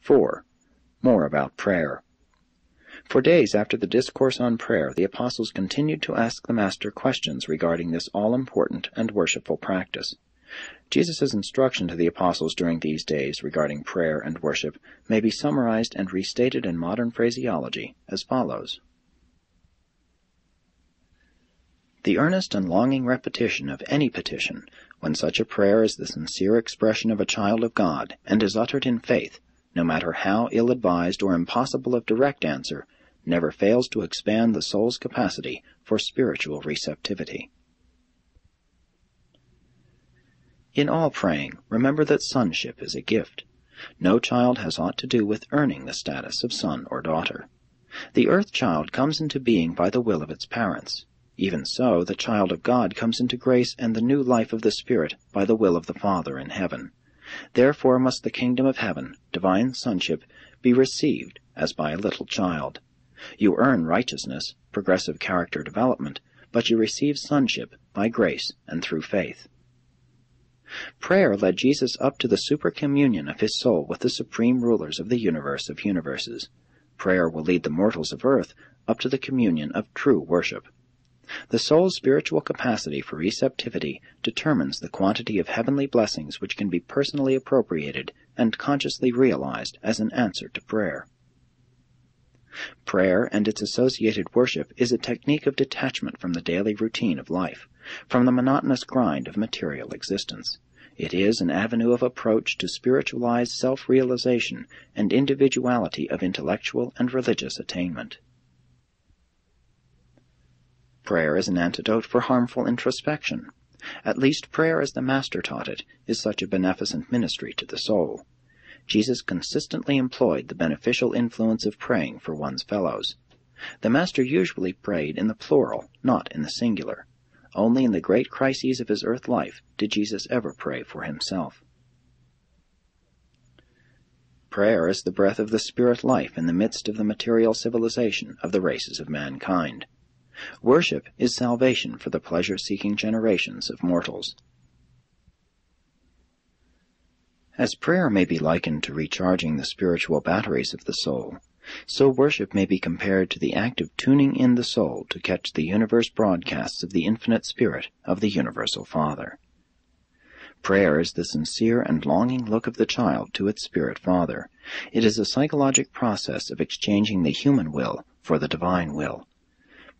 4. More about prayer. For days after the discourse on prayer, the apostles continued to ask the Master questions regarding this all-important and worshipful practice. Jesus' instruction to the apostles during these days regarding prayer and worship may be summarized and restated in modern phraseology as follows. The earnest and longing repetition of any petition, when such a prayer is the sincere expression of a child of God and is uttered in faith, no matter how ill-advised or impossible of direct answer, never fails to expand the soul's capacity for spiritual receptivity. In all praying, remember that sonship is a gift. No child has aught to do with earning the status of son or daughter. The earth child comes into being by the will of its parents. Even so, the child of God comes into grace and the new life of the Spirit by the will of the Father in heaven. Therefore must the kingdom of heaven, divine sonship, be received as by a little child. You earn righteousness, progressive character development, but you receive sonship by grace and through faith. Prayer led Jesus up to the supercommunion of his soul with the supreme rulers of the universe of universes. Prayer will lead the mortals of earth up to the communion of true worship. The soul's spiritual capacity for receptivity determines the quantity of heavenly blessings which can be personally appropriated and consciously realized as an answer to prayer. Prayer and its associated worship is a technique of detachment from the daily routine of life, from the monotonous grind of material existence. It is an avenue of approach to spiritualized self-realization and individuality of intellectual and religious attainment. Prayer is an antidote for harmful introspection. At least prayer, as the Master taught it, is such a beneficent ministry to the soul. Jesus consistently employed the beneficial influence of praying for one's fellows. The Master usually prayed in the plural, not in the singular. Only in the great crises of his earth life did Jesus ever pray for himself. Prayer is the breath of the spirit life in the midst of the material civilization of the races of mankind. Worship is salvation for the pleasure-seeking generations of mortals. As prayer may be likened to recharging the spiritual batteries of the soul, so worship may be compared to the act of tuning in the soul to catch the universe broadcasts of the infinite spirit of the universal Father. Prayer is the sincere and longing look of the child to its spirit Father. It is a psychologic process of exchanging the human will for the divine will.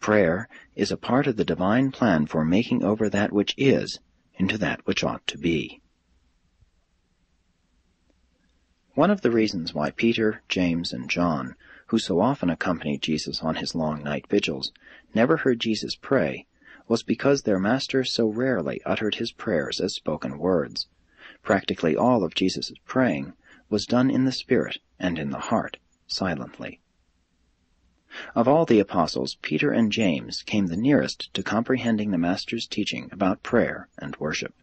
Prayer is a part of the divine plan for making over that which is into that which ought to be. One of the reasons why Peter, James, and John, who so often accompanied Jesus on his long night vigils, never heard Jesus pray, was because their Master so rarely uttered his prayers as spoken words. Practically all of Jesus' praying was done in the spirit and in the heart, silently. Of all the apostles, Peter and James came the nearest to comprehending the Master's teaching about prayer and worship.